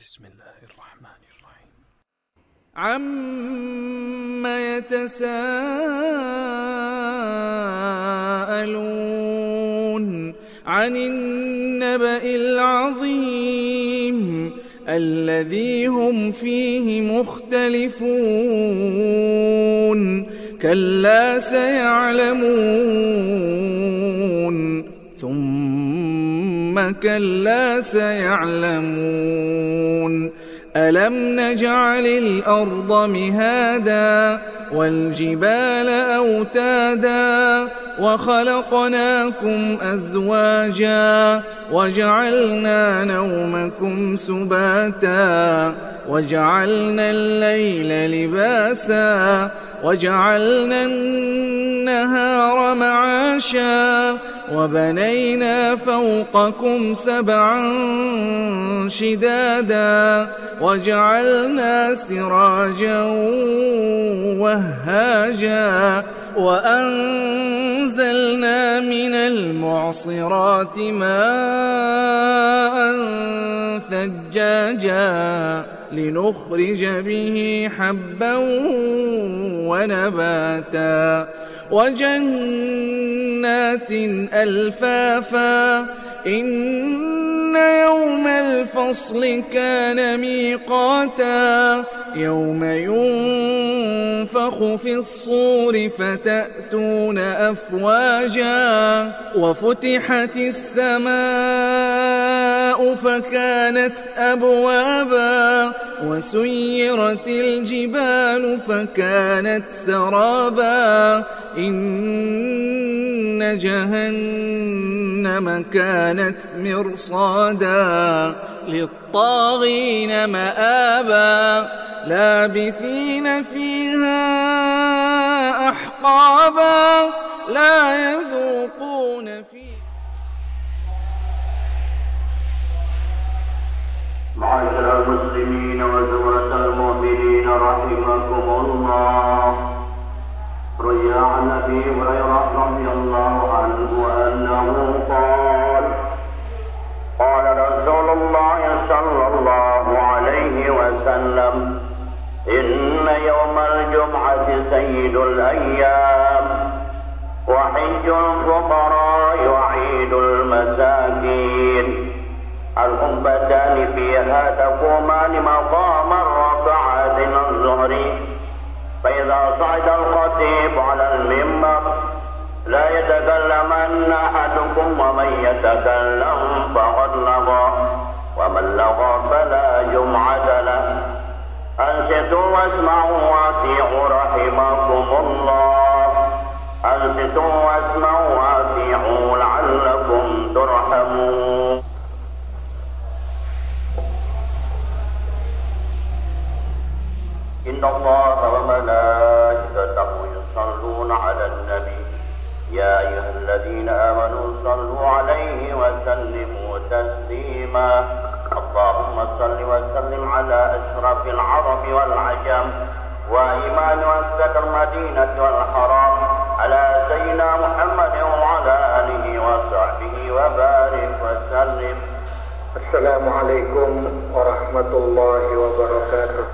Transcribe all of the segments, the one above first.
بسم الله الرحمن الرحيم. عَمَّ يتساءلون عن النبأ العظيم الذي هم فيه مختلفون كلا سيعلمون ثم كلا سيعلمون ألم نجعل الأرض مهادا والجبال أوتادا وخلقناكم أزواجا وجعلنا نومكم سباتا وجعلنا الليل لباسا وجعلنا النهار معاشا وبنينا فوقكم سبعا شدادا وجعلنا سراجا وهاجا وأنزلنا من المعصرات ماء ثجاجا لنخرج به حبا ونباتا وجنات ألفافا إن يوم الفصل كان ميقاتا يوم ينفخ في الصور فتأتون أفواجا وفتحت السماء فكانت أبوابا وسيرت الجبال فكانت سرابا إن جهنم كانت مرصادا للطاغين مآبا لابثين فيها أحقابا لا يذوقون فيها. معاشر المسلمين وزمرة المؤمنين رحمكم الله، روي عن أبي هريرة رضي الله عنه أنه قال قال رسول الله صلى الله عليه وسلم إن يوم الجمعة سيد الأيام وحج الفقراء وعيد المساكين الخطبتان فيها تقومان مقام الركعات الظهر، فإذا صعد الخطيب على المنبر لا يتكلمن أحدكم ومن يتكلم فقد لغى ومن لغى فلا جمعة له. أنصتوا واسمعوا وأطيعوا رحمكم الله. أنصتوا واسمعوا وأطيعوا لعلكم ترحمون. إن الله وملائكته يصلون على النبي يا أيها الذين آمنوا صلوا عليه وسلموا تسليما. اللهم صل وسلم على أشرف العرب والعجم وإمام مكة المدينة والحرام على سيدنا محمد وعلى آله وصحبه وبارك وسلم. السلام عليكم ورحمة الله وبركاته.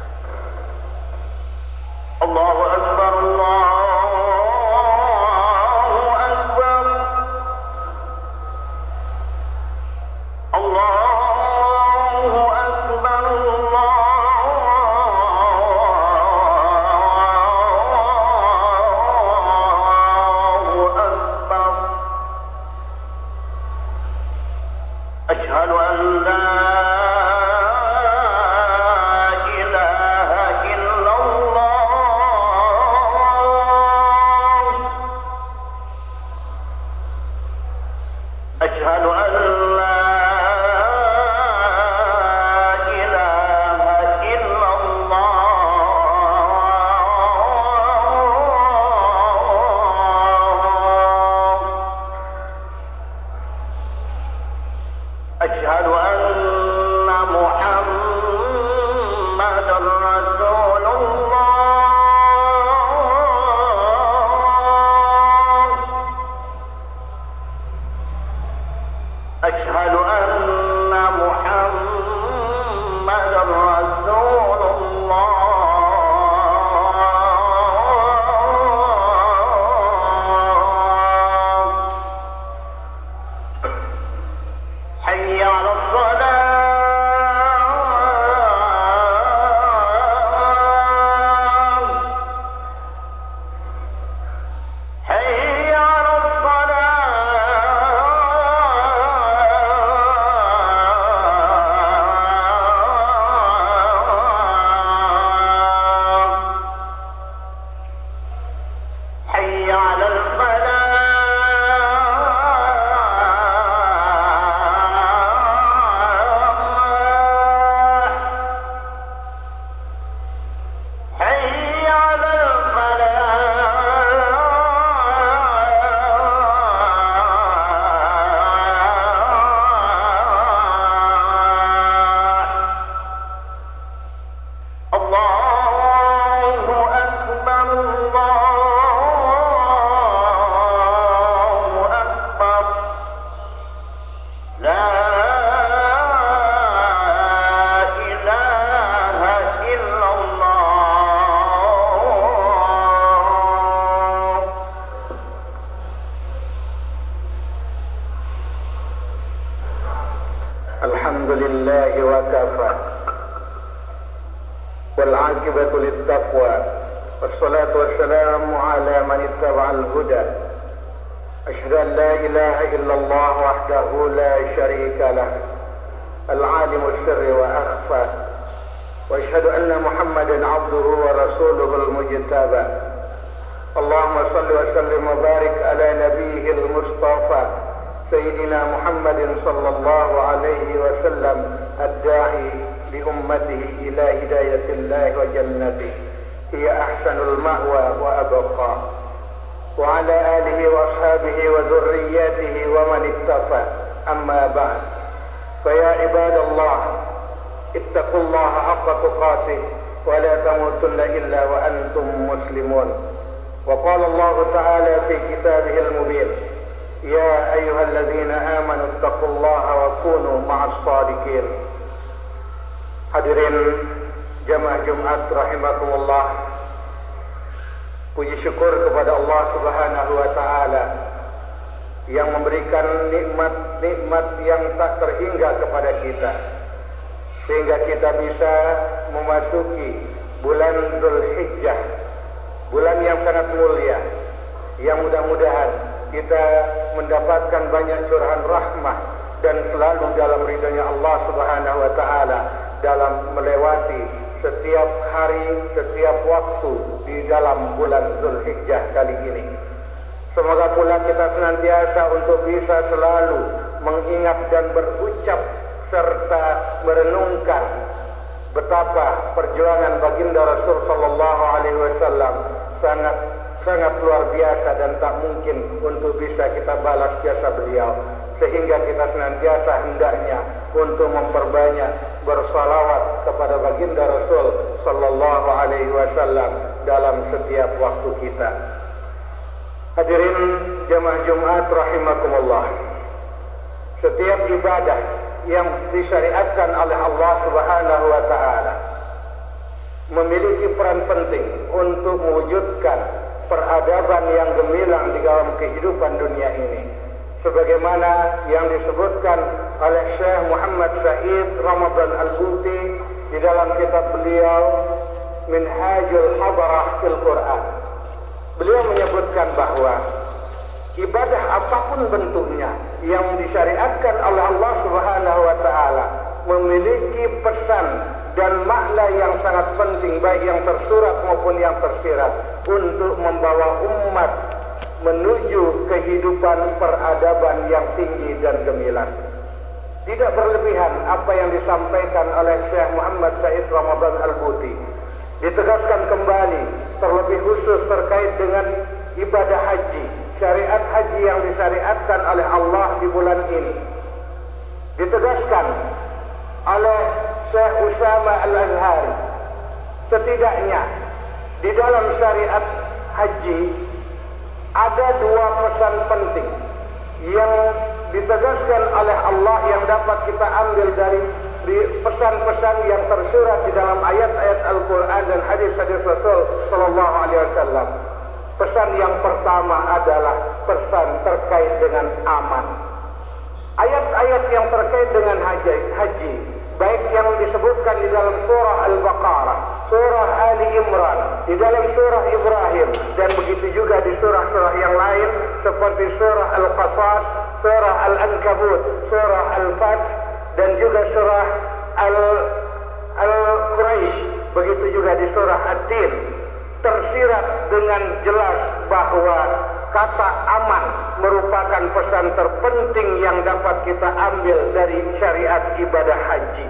الله أكبر الله أكبر الله أكبر الله أكبر. أشهد أن لا الحمد لله وكفى والعاقبة للتقوى والصلاة والسلام على من اتبع الهدى أشهد أن لا إله إلا الله وحده لا شريك له العالم السر وأخفى وأشهد أن محمدا عبده ورسوله المجتبى اللهم صل وسلم وبارك على نبيه المصطفى سيدنا محمد صلى الله عليه وسلم الداعي بأمته إلى هداية الله وجنته هي أحسن المأوى وأبقى وعلى آله وأصحابه وذرياته ومن اكتفى أما بعد فيا عباد الله اتقوا الله حق تقاته ولا تموتن إلا وأنتم مسلمون وقال الله تعالى في كتابه المبين يا أيها الذين آمنوا اتقوا الله وكونوا مع الصادقين. Hadirin jamaah Jumat rahimakumullah, puji syukur kepada Allah Subhanahu wa taala yang memberikan nikmat-nikmat yang tak terhingga kepada kita sehingga kita bisa memasuki bulan Dzulhijjah, bulan yang sangat mulia, yang mudah-mudahan kita mendapatkan banyak curahan rahmah dan selalu dalam ridhonya Allah Subhanahu wa taala dalam melewati setiap hari, setiap waktu di dalam bulan Dzulhijjah kali ini. Semoga pula kita senantiasa untuk bisa selalu mengingat dan berucap serta merenungkan betapa perjuangan baginda Rasul sallallahu alaihi wasallam sangat luar biasa dan tak mungkin untuk bisa kita balas jasa beliau, sehingga kita senantiasa hendaknya untuk memperbanyak bersalawat kepada baginda Rasul sallallahu alaihi wasallam dalam setiap waktu kita. Hadirin jamaah Jumat rahimakumullah, setiap ibadah yang disyariatkan oleh Allah Subhanahu wa taala memiliki peran penting untuk mewujudkan peradaban yang gemilang di dalam kehidupan dunia ini, sebagaimana yang disebutkan oleh Syekh Muhammad Said Ramadan Al-Buti di dalam kitab beliau Minhajul Hadarah fil Quran. Beliau menyebutkan bahwa ibadah apapun bentuknya yang disyariatkan oleh Allah Subhanahu wa taala memiliki pesan dan makna yang sangat penting, baik yang tersurat maupun yang tersirat, untuk membawa umat menuju kehidupan peradaban yang tinggi dan gemilang. Tidak berlebihan apa yang disampaikan oleh Syekh Muhammad Said Ramadan Al-Buti. Ditegaskan kembali terlebih khusus terkait dengan ibadah haji, syariat haji yang disyariatkan oleh Allah di bulan ini. Ditegaskan oleh Syekh Usama Al-Azhari, setidaknya di dalam syariat haji ada dua pesan penting yang ditegaskan oleh Allah yang dapat kita ambil dari pesan-pesan yang tersurat di dalam ayat-ayat Al-Quran dan hadis-hadis Rasul sallallahu alaihi wasallam. Pesan yang pertama adalah pesan terkait dengan aman. Ayat-ayat yang terkait dengan haji, baik yang disebutkan di dalam surah Al-Baqarah, surah Ali Imran, di dalam surah Ibrahim, dan begitu juga di surah-surah yang lain seperti surah Al-Qasas, surah Al-Ankabut, surah Al-Fath, dan juga surah Al-Quraisy, begitu juga di surah At-Tin, tersirat dengan jelas bahwa kata aman merupakan pesan terpenting yang dapat kita ambil dari syariat ibadah haji.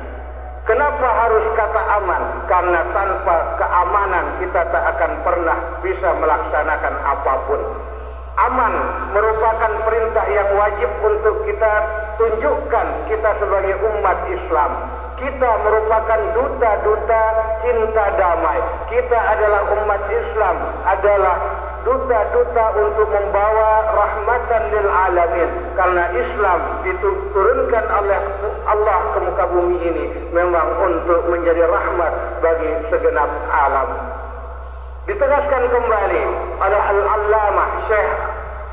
Kenapa harus kata aman? Karena tanpa keamanan kita tak akan pernah bisa melaksanakan apapun. Aman merupakan perintah yang wajib untuk kita tunjukkan kita sebagai umat Islam. Kita merupakan duta-duta cinta damai. Kita adalah umat Islam, adalah duta-duta untuk membawa rahmatan lil alamin. Karena Islam diturunkan oleh Allah ke muka bumi ini memang untuk menjadi rahmat bagi segenap alam. Ditegaskan kembali oleh Al-Allamah Syekh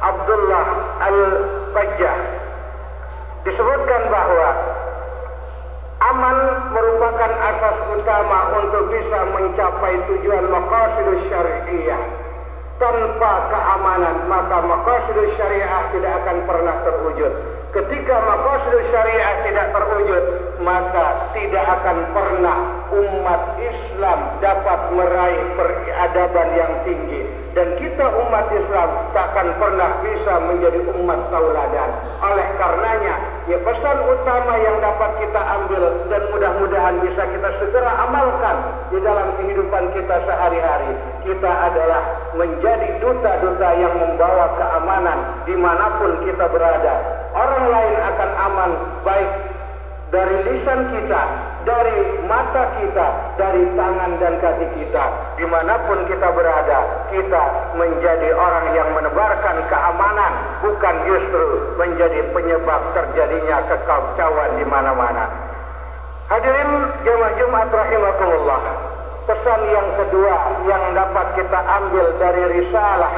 Abdullah Al-Bajjah, disebutkan bahwa asas utama untuk bisa mencapai tujuan maqasidus syariah. Tanpa keamanan maka maqasidus syariah tidak akan pernah terwujud. Ketika maqasidus syariah tidak terwujud, maka tidak akan pernah umat Islam dapat meraih peradaban yang tinggi. Dan kita umat Islam takkan pernah bisa menjadi umat tauladan. Oleh karenanya, ya pesan utama yang dapat kita ambil dan mudah-mudahan bisa kita segera amalkan di dalam kehidupan kita sehari-hari. Kita adalah menjadi duta-duta yang membawa keamanan dimanapun kita berada. Orang lain akan aman baik dari lisan kita, dari mata kita, dari tangan dan kaki kita. Dimanapun kita berada, kita menjadi orang yang menebarkan keamanan, bukan justru menjadi penyebab terjadinya kekacauan di mana-mana. Hadirin jemaah Jumat rahimakumullah. Pesan yang kedua yang dapat kita ambil dari risalah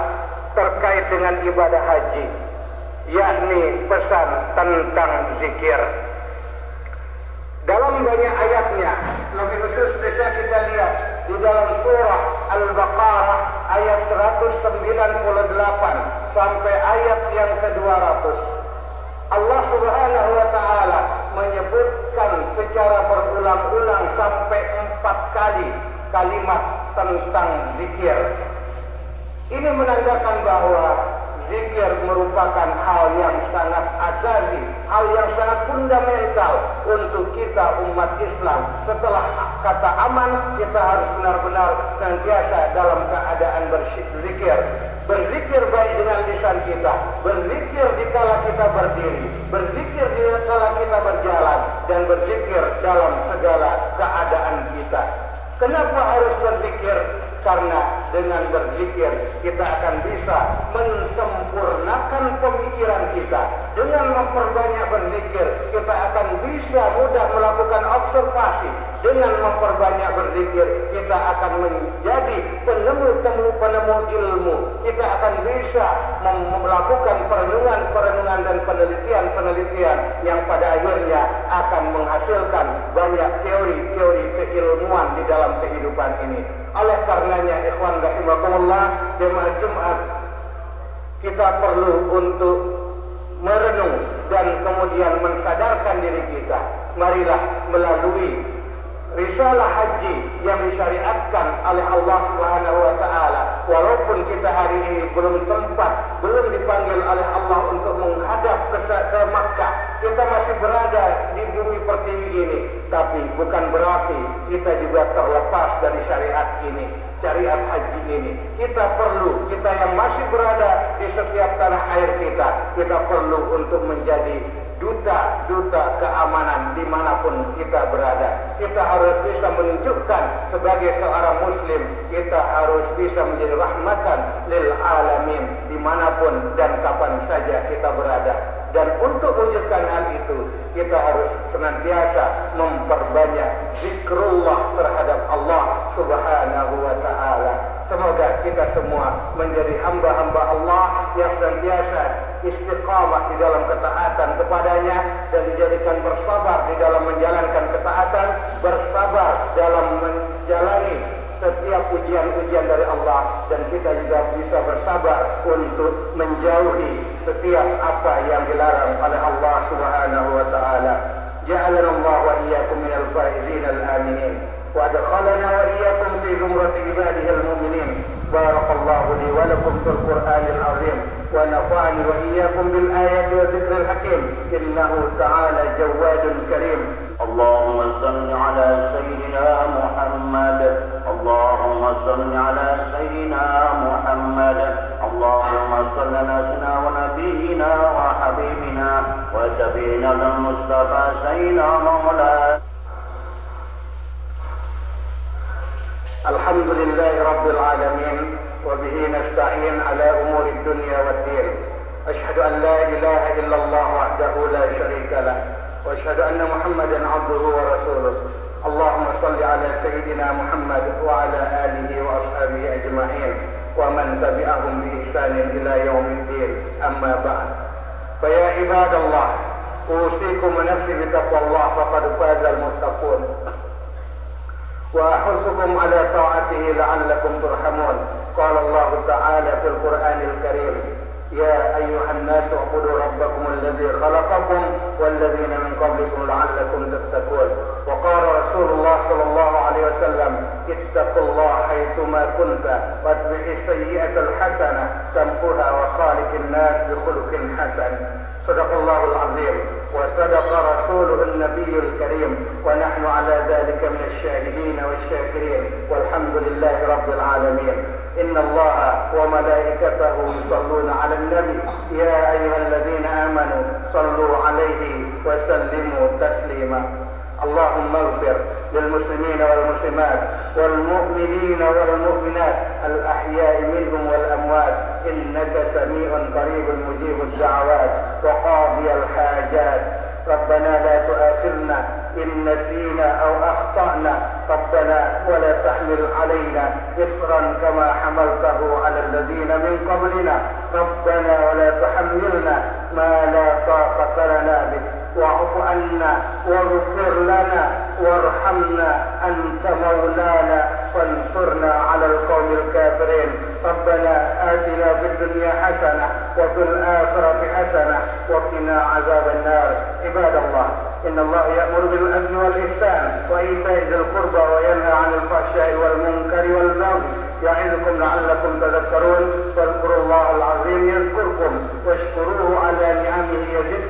terkait dengan ibadah haji, yakni pesan tentang zikir. Dalam banyak ayatnya, lebih khusus bisa kita lihat di dalam surah Al-Baqarah ayat 198 sampai ayat yang ke-200. Allah Subhanahu wa taala menyebutkan secara berulang-ulang sampai 4 kali kalimat tentang zikir. Ini menandakan bahwa zikir merupakan hal yang sangat asasi, hal yang sangat fundamental untuk kita umat Islam. Setelah kata aman, kita harus benar-benar senantiasa dalam keadaan berzikir. Berzikir baik dengan lisan kita, berzikir dikala kita berdiri, berzikir dikala kita berjalan, dan berzikir dalam segala keadaan kita. Kenapa harus berzikir? Karena dengan berzikir kita akan bisa mensempurnakan pemikiran kita. Dengan memperbanyak berzikir kita akan bisa mudah melakukan observasi. Dengan memperbanyak berzikir kita akan menjadi penemu ilmu. Kita akan bisa melakukan perenungan dan penelitian yang pada akhirnya akan menghasilkan banyak teori-teori keilmuan di dalam kehidupan ini. Oleh karenanya ikhwan rahimakumullah, jemaah Jumat, kita perlu untuk merenung dan kemudian mensadarkan diri kita. Marilah melalui risalah haji yang disyariatkan oleh Allah Subhanahu wa taala, walaupun kita hari ini belum dipanggil oleh Allah untuk menghadap ke Makkah, kita masih berada di bumi pertiwi ini, tapi bukan berarti kita juga terlepas dari syariat ini, syariat haji ini. Kita yang masih berada di setiap tanah air kita perlu untuk menjadi duta keamanan dimanapun kita berada. Kita harus bisa menunjukkan sebagai seorang muslim, kita harus bisa menjadi rahmatan lil alamin dimanapun dan kapan saja kita berada. Dan untuk wujudkan hal itu, kita harus senantiasa memperbanyak zikrullah terhadap Allah Subhanahu wa ta'ala. Semoga kita semua menjadi hamba-hamba Allah yang senantiasa istiqamah di dalam ketaatan kepadanya dan dijadikan bersabar di dalam menjalankan ketaatan, bersabar dalam menjalani setiap ujian-ujian dari Allah, dan kita juga bisa bersabar untuk menjauhi setiap apa yang dilarang oleh Allah Subhanahu wa taala. Ja'alana Allah wa iyyakum minal faizin al-aminin wa adkhalana wa iyyakum fi zumrati ibadihi al-mu'minin. Barakallahu li wa lakum fil Qur'anil azim wa nafa'ani wa iyyakum bil ayati wa dzikril hakim. Innahu ta'ala jawadun karim. اللهم صل على سيدنا محمد اللهم صل على سيدنا محمد اللهم صل على سيدنا ونبينا وحبيبنا وشفينا المصطفى سيدنا مولانا. الحمد لله رب العالمين وبه نستعين على أمور الدنيا والدين. أشهد أن لا إله إلا الله وحده لا شريك له وأشهد أن محمدا عبده ورسوله. اللهم صل على سيدنا محمد وعلى آله وأصحابه أجمعين ومن تبعهم بإحسان إلى يوم الدين. أما بعد، فيا عباد الله، أوصيكم ونفسي بتقوى الله فقد فاز المتقون. وأحثكم على طاعته لعلكم ترحمون. قال الله تعالى في القرآن الكريم: يا أيها الناس اعبدوا ربكم الذي خلقكم والذين من قبلكم لعلكم تتقون. وقال رسول الله صلى الله عليه وسلم: اتقوا الله حيثما كنت واتبع السيئة الحسنة تمحها وخالق الناس بخلق حسن. صدق الله العظيم وصدق رسوله النبي الكريم، ونحن على ذلك من الشاهدين والشاكرين، والحمد لله رب العالمين. إن الله وملائكته يصلون على النبي يا أيها الذين آمنوا صلوا عليه وسلموا تسليما. اللهم اغفر للمسلمين والمسلمات والمؤمنين والمؤمنات الأحياء منهم والأموات، إنك سميع قريب مجيب الدعوات وقاضي الحاجات. ربنا لا تؤاخذنا إن نسينا أو أخطأنا، ربنا ولا تحمل علينا إصرا كما حملته على الذين من قبلنا، ربنا ولا تحملنا ما لا طاقة لنا به، واعف عنا واغفر لنا وارحمنا، أنت مولانا فانصرنا على القوم الكافرين. ربنا آتنا في الدنيا حسنة وفي الآخرة حسنة وقنا عذاب النار. عباد الله، إن الله يأمر بالعدل والإحسان وإيتاء ذي القربى وينهى عن الفحشاء والمنكر والبغي يعظكم لعلكم تذكرون. واذكروا الله العظيم يذكركم واشكروه على نعمه يزدكم